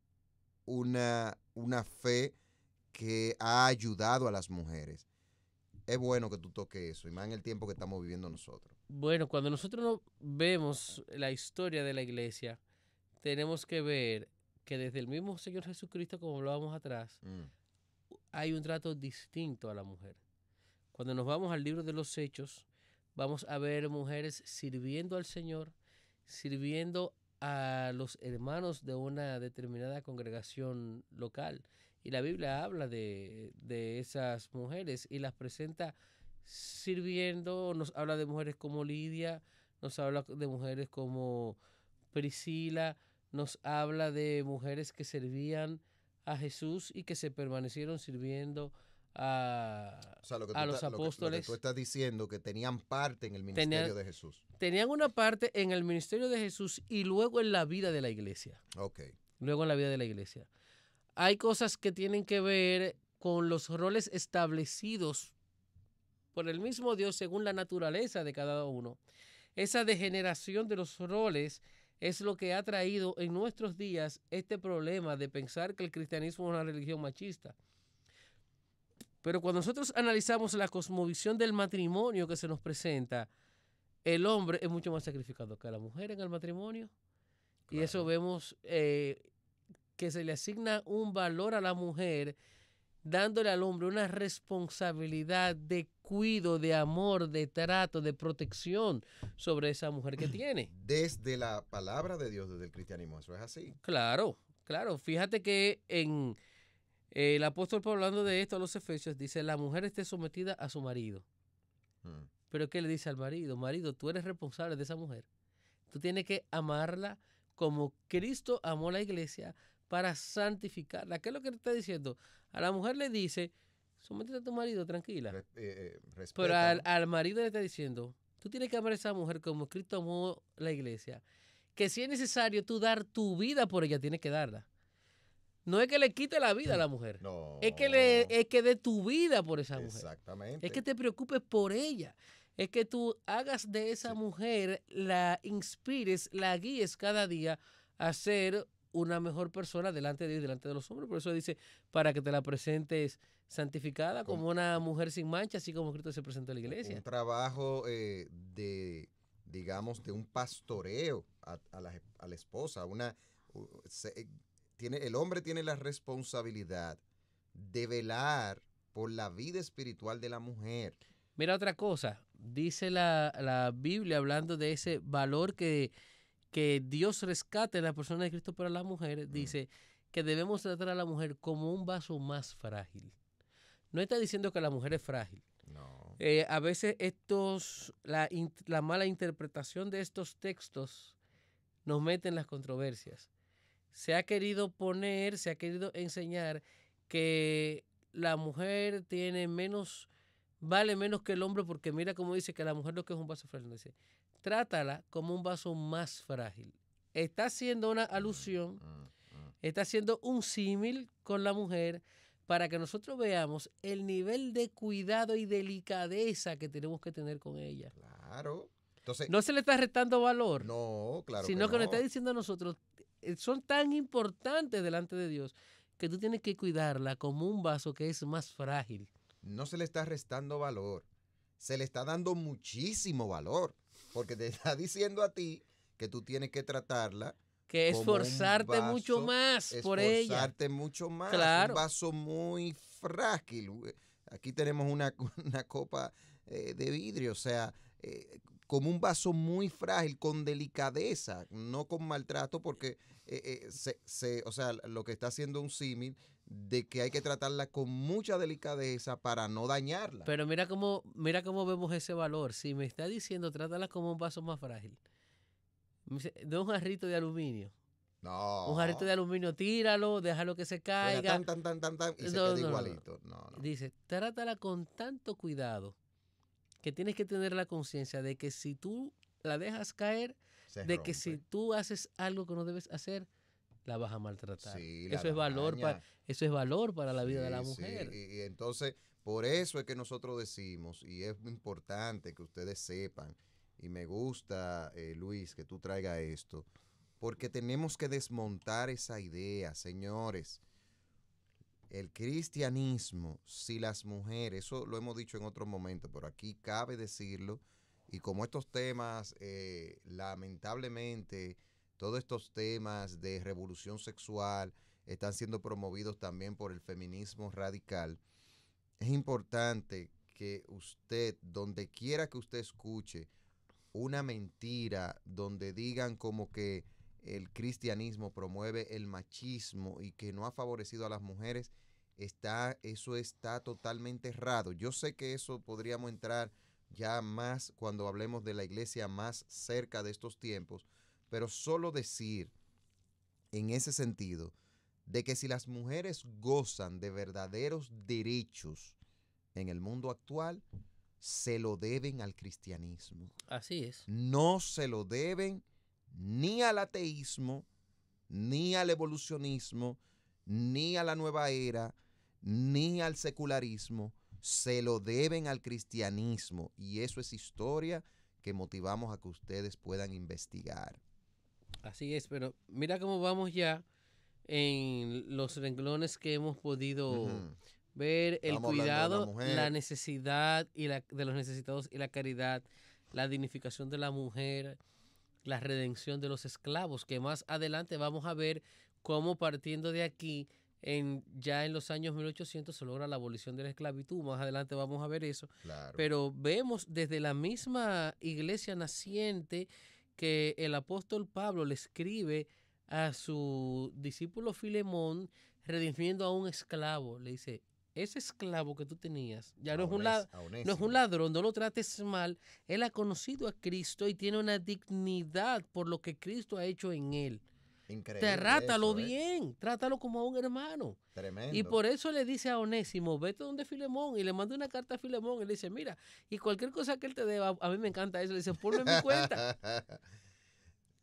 una fe que ha ayudado a las mujeres. Es bueno que tú toques eso, y más en el tiempo que estamos viviendo nosotros. Bueno, cuando nosotros vemos la historia de la iglesia, tenemos que ver que desde el mismo Señor Jesucristo, como hablábamos atrás, hay un trato distinto a la mujer. Cuando nos vamos al libro de los Hechos, vamos a ver mujeres sirviendo al Señor, sirviendo a los hermanos de una determinada congregación local. Y la Biblia habla de esas mujeres y las presenta sirviendo. Nos habla de mujeres como Lidia, nos habla de mujeres como Priscila, nos habla de mujeres que servían a Jesús y que se permanecieron sirviendo a los apóstoles. Lo que tú estás diciendo, que tenían parte en el ministerio de Jesús. Tenían una parte en el ministerio de Jesús y luego en la vida de la iglesia. Luego en la vida de la iglesia. Hay cosas que tienen que ver con los roles establecidos por el mismo Dios según la naturaleza de cada uno. Esa degeneración de los roles es lo que ha traído en nuestros días este problema de pensar que el cristianismo es una religión machista. Pero cuando nosotros analizamos la cosmovisión del matrimonio que se nos presenta, el hombre es mucho más sacrificado que la mujer en el matrimonio. Claro. Y eso vemos que se le asigna un valor a la mujer, dándole al hombre una responsabilidad de cuidado, de amor, de trato, de protección sobre esa mujer que tiene. Desde la palabra de Dios, desde el cristianismo, ¿eso es así? Claro, claro. Fíjate que en el apóstol Pablo, hablando de esto a los Efesios, dice, la mujer esté sometida a su marido. Pero ¿qué le dice al marido? Marido, tú eres responsable de esa mujer. Tú tienes que amarla como Cristo amó a la iglesia para santificarla. ¿Qué es lo que le está diciendo? A la mujer le dice, sométete a tu marido, tranquila. Pero al marido le está diciendo, tú tienes que amar a esa mujer como Cristo amó la iglesia. Que si es necesario tú dar tu vida por ella, tienes que darla. No es que le quite la vida a la mujer. No. Es que dé tu vida por esa mujer. Exactamente. Es que te preocupes por ella. Es que tú hagas de esa mujer, la inspires, la guíes cada día a ser una mejor persona delante de Dios y delante de los hombres. Por eso dice, para que te la presentes santificada como una mujer sin mancha, así como Cristo se presentó a la iglesia. Un trabajo digamos, de un pastoreo a la esposa. El hombre tiene la responsabilidad de velar por la vida espiritual de la mujer. Mira otra cosa, dice la Biblia hablando de ese valor que Dios rescata en la persona de Cristo para la mujer, dice que debemos tratar a la mujer como un vaso más frágil. No está diciendo que la mujer es frágil. No. A veces la mala interpretación de estos textos nos mete en las controversias. Se ha querido enseñar que la mujer vale menos que el hombre, porque mira cómo dice que la mujer lo que es un vaso frágil. Dice, trátala como un vaso más frágil. Está haciendo una alusión, está haciendo un símil con la mujer para que nosotros veamos el nivel de cuidado y delicadeza que tenemos que tener con ella. Claro. Entonces, no se le está restando valor. No, claro. Sino que nos está diciendo a nosotros, son tan importantes delante de Dios que tú tienes que cuidarla como un vaso que es más frágil. No se le está restando valor, se le está dando muchísimo valor, porque te está diciendo a ti que tú tienes que tratarla. Que esforzarte mucho más por ella. Esforzarte mucho más. Claro. Un vaso muy frágil. Aquí tenemos una copa de vidrio, o sea, como un vaso muy frágil, con delicadeza, no con maltrato, porque o sea, lo que está haciendo un símil de que hay que tratarla con mucha delicadeza para no dañarla. Pero mira cómo vemos ese valor. Si me está diciendo trátala como un vaso más frágil, de un jarrito de aluminio. No. Un jarrito de aluminio, tíralo, déjalo que se caiga. Y se queda igualito. No. Dice, trátala con tanto cuidado que tienes que tener la conciencia de que si tú la dejas caer, de que si tú haces algo que no debes hacer, la vas a maltratar. Sí, eso es valor para la vida de la mujer. Sí. Y entonces, por eso es que nosotros decimos, y es importante que ustedes sepan, y me gusta, Luis, que tú traigas esto, porque tenemos que desmontar esa idea, señores. El cristianismo, si las mujeres, eso lo hemos dicho en otro momento, pero aquí cabe decirlo, y como estos temas, lamentablemente, todos estos temas de revolución sexual están siendo promovidos también por el feminismo radical, es importante que usted, donde quiera que usted escuche una mentira, donde digan como que el cristianismo promueve el machismo y que no ha favorecido a las mujeres, eso está totalmente errado. Yo sé que eso podríamos entrar ya más cuando hablemos de la iglesia más cerca de estos tiempos, pero solo decir en ese sentido de que si las mujeres gozan de verdaderos derechos en el mundo actual, se lo deben al cristianismo. Así es. No se lo deben ni al ateísmo, ni al evolucionismo, ni a la nueva era, ni al secularismo. se lo deben al cristianismo, y eso es historia que motivamos a que ustedes puedan investigar. Así es, pero mira cómo vamos ya en los renglones que hemos podido ver: el Estamos hablando de la cuidado, mujer. la necesidad de los necesitados y la caridad, la dignificación de la mujer, la redención de los esclavos, que más adelante vamos a ver cómo, partiendo de aquí, ya en los años 1800 se logra la abolición de la esclavitud. Más adelante vamos a ver eso. Claro. Pero vemos desde la misma iglesia naciente que el apóstol Pablo le escribe a su discípulo Filemón redimiendo a un esclavo. Le dice: ese esclavo que tú tenías ya no es un ladrón, no lo trates mal. Él ha conocido a Cristo y tiene una dignidad por lo que Cristo ha hecho en él. Increíble. Trátalo eso, bien, trátalo como a un hermano. Tremendo. Y por eso le dice a Onésimo: vete donde Filemón, y le manda una carta a Filemón y le dice: mira, y cualquier cosa que él te deba, a mí me encanta eso, le dice: ponme en mi cuenta.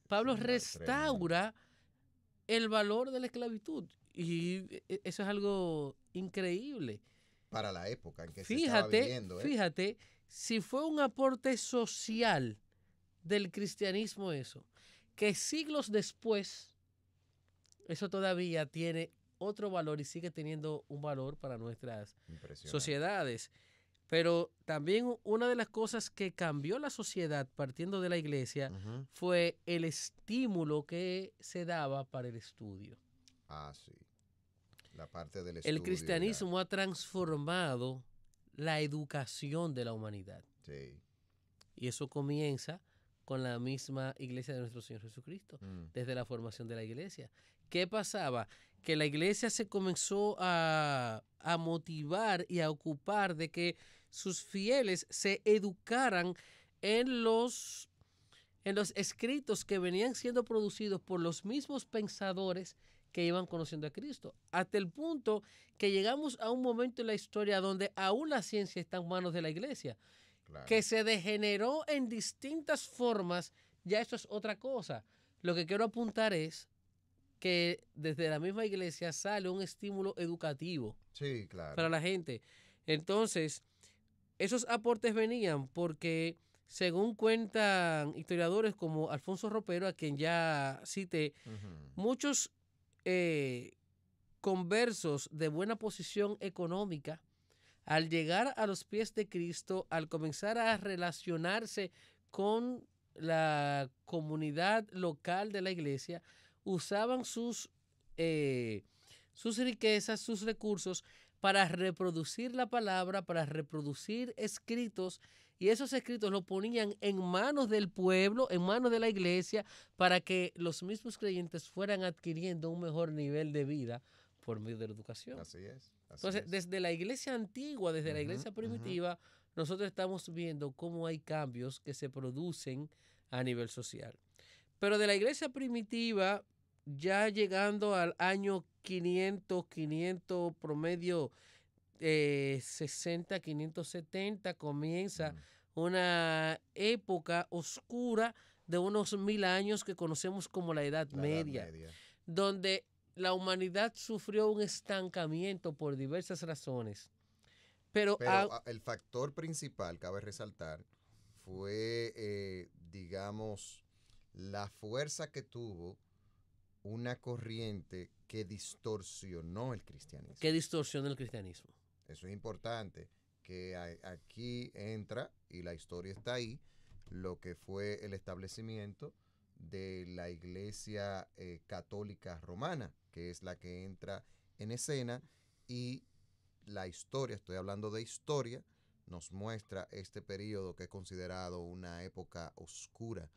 Pablo restaura el valor de la esclavitud, y eso es algo increíble. Para la época en que se estaba viviendo. Fíjate, si fue un aporte social del cristianismo eso, que siglos después eso todavía tiene otro valor y sigue teniendo un valor para nuestras sociedades. Pero también una de las cosas que cambió la sociedad partiendo de la iglesia fue el estímulo que se daba para el estudio. Ah, sí. La parte del estudio. El cristianismo ha transformado la educación de la humanidad. Sí. Y eso comienza con la misma iglesia de nuestro Señor Jesucristo, desde la formación de la iglesia. ¿Qué pasaba? Que la iglesia se comenzó a motivar y a ocupar de que sus fieles se educaran en los escritos que venían siendo producidos por los mismos pensadores que iban conociendo a Cristo, hasta el punto que llegamos a un momento en la historia donde aún la ciencia está en manos de la iglesia. Claro. Que se degeneró en distintas formas, ya eso es otra cosa. Lo que quiero apuntar es que desde la misma iglesia sale un estímulo educativo, sí, claro, para la gente. Entonces, esos aportes venían porque, según cuentan historiadores como Alfonso Ropero, a quien ya cité, muchos conversos de buena posición económica, al llegar a los pies de Cristo, al comenzar a relacionarse con la comunidad local de la iglesia, usaban sus riquezas, sus recursos para reproducir la palabra, para reproducir escritos, y esos escritos los ponían en manos del pueblo, en manos de la iglesia, para que los mismos creyentes fueran adquiriendo un mejor nivel de vida por medio de la educación. Así es. Entonces, desde la iglesia antigua, desde la iglesia primitiva, nosotros estamos viendo cómo hay cambios que se producen a nivel social. Pero de la iglesia primitiva, ya llegando al año 500 promedio 60, 570, comienza una época oscura de unos 1000 años que conocemos como la Edad Media, donde la humanidad sufrió un estancamiento por diversas razones. Pero el factor principal, cabe resaltar, fue, digamos, la fuerza que tuvo una corriente que distorsionó el cristianismo. Eso es importante, que aquí entra, y la historia está ahí, lo que fue el establecimiento de la Iglesia Católica Romana, que es la que entra en escena, y la historia, estoy hablando de historia, nos muestra este periodo que es considerado una época oscura,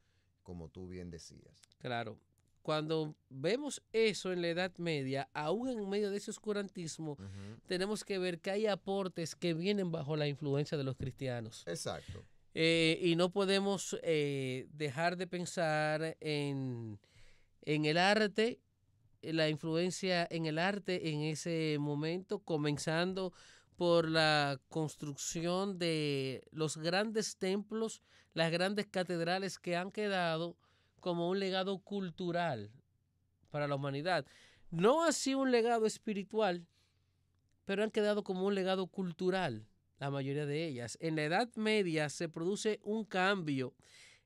como tú bien decías. Claro. Cuando vemos eso en la Edad Media, aún en medio de ese oscurantismo, tenemos que ver que hay aportes que vienen bajo la influencia de los cristianos. Exacto. Y no podemos dejar de pensar en el arte, la influencia en el arte en ese momento, comenzando por la construcción de los grandes templos, las grandes catedrales que han quedado como un legado cultural para la humanidad. No así un legado espiritual, pero han quedado como un legado cultural. la mayoría de ellas. En la Edad Media se produce un cambio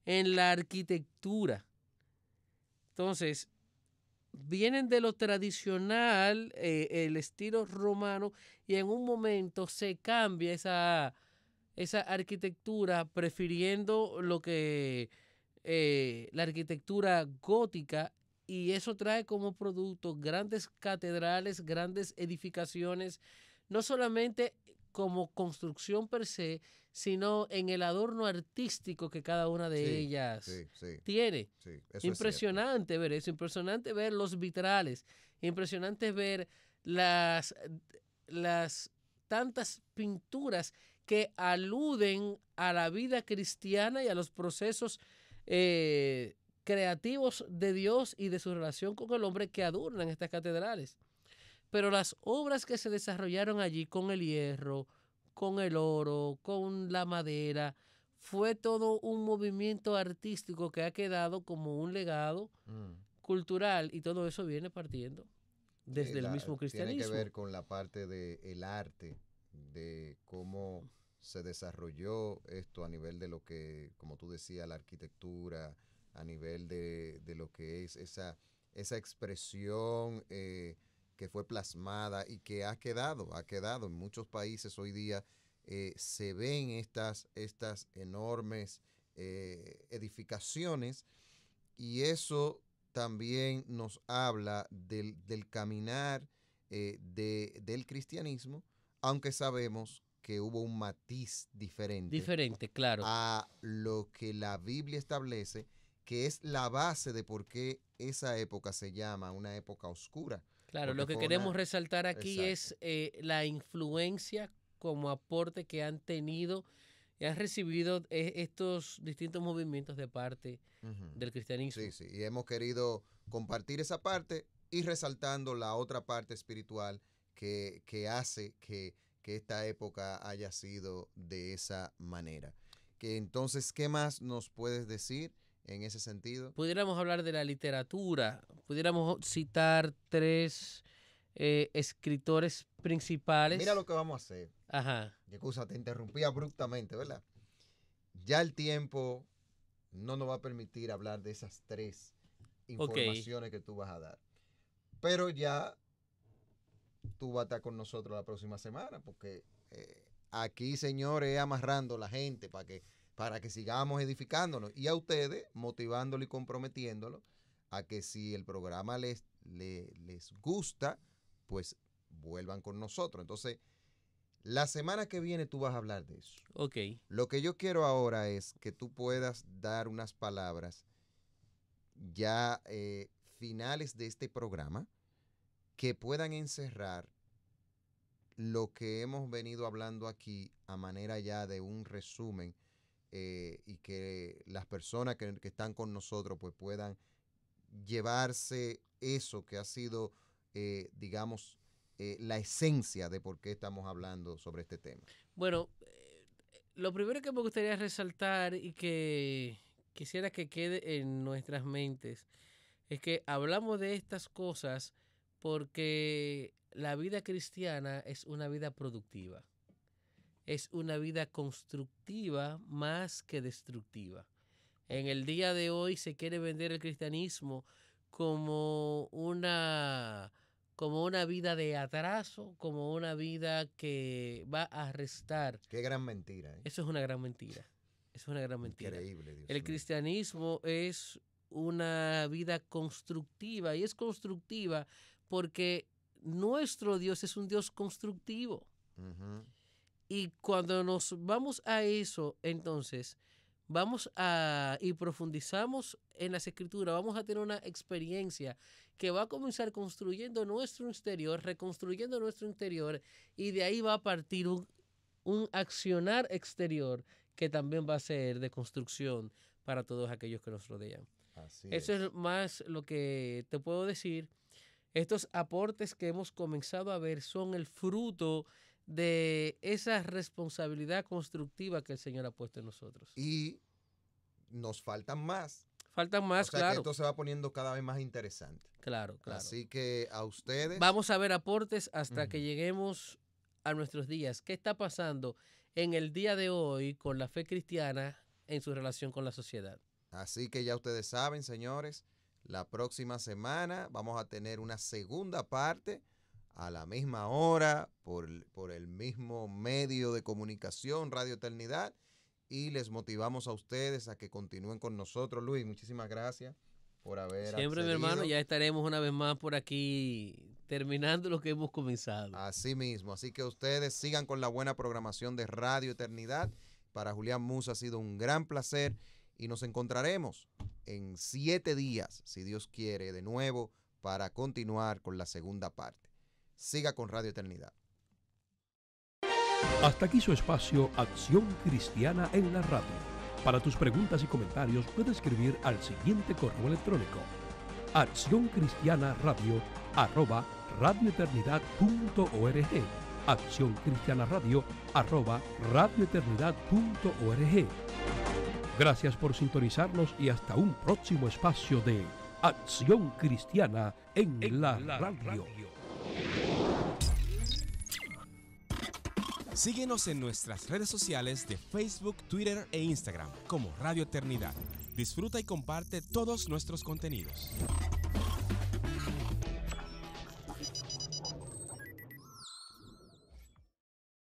en la arquitectura. Entonces, vienen de lo tradicional, el estilo romano, y en un momento se cambia esa arquitectura, prefiriendo lo que la arquitectura gótica, y eso trae como producto grandes catedrales, grandes edificaciones, no solamente como construcción per se, sino en el adorno artístico que cada una de ellas tiene. Sí, eso impresionante ver eso, impresionante ver los vitrales, impresionante ver las tantas pinturas que aluden a la vida cristiana y a los procesos creativos de Dios y de su relación con el hombre que adornan estas catedrales. Pero las obras que se desarrollaron allí con el hierro, con el oro, con la madera, fue todo un movimiento artístico que ha quedado como un legado cultural, y todo eso viene partiendo desde el mismo cristianismo. Tiene que ver con la parte del arte, de cómo se desarrolló esto a nivel de lo que, como tú decías, la arquitectura, a nivel de lo que es esa expresión que fue plasmada y que ha quedado en muchos países hoy día. Se ven estas enormes edificaciones, y eso también nos habla del caminar del cristianismo, aunque sabemos que hubo un matiz diferente, claro, a lo que la Biblia establece, que es la base de por qué esa época se llama una época oscura. Claro, lo que queremos resaltar aquí es la influencia como aporte que han tenido y han recibido estos distintos movimientos de parte del cristianismo. Sí, y hemos querido compartir esa parte y resaltando la otra parte espiritual que hace que esta época haya sido de esa manera. Entonces, ¿qué más nos puedes decir en ese sentido? Pudiéramos hablar de la literatura, pudiéramos citar 3 escritores principales. Mira lo que vamos a hacer. Ajá. Yacuza, te interrumpí abruptamente, ¿verdad? Ya el tiempo no nos va a permitir hablar de esas 3 informaciones que tú vas a dar. Pero ya tú vas a estar con nosotros la próxima semana, porque aquí, señores, amarrando la gente para que sigamos edificándonos, y a ustedes motivándolo y comprometiéndolo a que si el programa les gusta, pues vuelvan con nosotros. Entonces, la semana que viene tú vas a hablar de eso. Ok. Lo que yo quiero ahora es que tú puedas dar unas palabras ya finales de este programa que puedan encerrar lo que hemos venido hablando aquí a manera ya de un resumen, y que las personas que están con nosotros pues puedan llevarse eso que ha sido, digamos, la esencia de por qué estamos hablando sobre este tema. Bueno, lo primero que me gustaría resaltar y que quisiera que quede en nuestras mentes es que hablamos de estas cosas porque la vida cristiana es una vida productiva. Es una vida constructiva más que destructiva. En el día de hoy se quiere vender el cristianismo como una vida de atraso, como una vida que va a restar. Qué gran mentira, ¿eh? Eso es una gran mentira. Es una gran mentira. Increíble, Dios El mío. cristianismo es una vida constructiva, y es constructiva porque nuestro Dios es un Dios constructivo. Uh-huh. Y cuando nos vamos a eso, entonces y profundizamos en las escrituras, vamos a tener una experiencia que va a comenzar construyendo nuestro exterior, reconstruyendo nuestro interior, y de ahí va a partir un accionar exterior que también va a ser de construcción para todos aquellos que nos rodean. Eso es más lo que te puedo decir. Estos aportes que hemos comenzado a ver son el fruto de esa responsabilidad constructiva que el Señor ha puesto en nosotros. Y nos faltan más. Faltan más, o sea, claro. que esto se va poniendo cada vez más interesante. Claro, claro. Así que a ustedes... Vamos a ver aportes hasta que lleguemos a nuestros días. ¿Qué está pasando en el día de hoy con la fe cristiana en su relación con la sociedad. Así que ya ustedes saben, señores, la próxima semana vamos a tener una segunda parte a la misma hora por el mismo medio de comunicación, Radio Eternidad, y les motivamos a ustedes a que continúen con nosotros. Luis, muchísimas gracias por haber Siempre, accedido. mi hermano, ya estaremos una vez más por aquí terminando lo que hemos comenzado. Así mismo, así que ustedes sigan con la buena programación de Radio Eternidad. Para Julián Musa ha sido un gran placer y nos encontraremos en 7 días, si Dios quiere, de nuevo para continuar con la segunda parte. Siga con Radio Eternidad. Hasta aquí su espacio Acción Cristiana en la Radio. Para tus preguntas y comentarios puedes escribir al siguiente correo electrónico: accioncristianaradio@radioeternidad.org, accioncristianaradio@radioeternidad.org. Gracias por sintonizarnos y hasta un próximo espacio de Acción Cristiana en la Radio. Síguenos en nuestras redes sociales de Facebook, Twitter e Instagram como Radio Eternidad. Disfruta y comparte todos nuestros contenidos.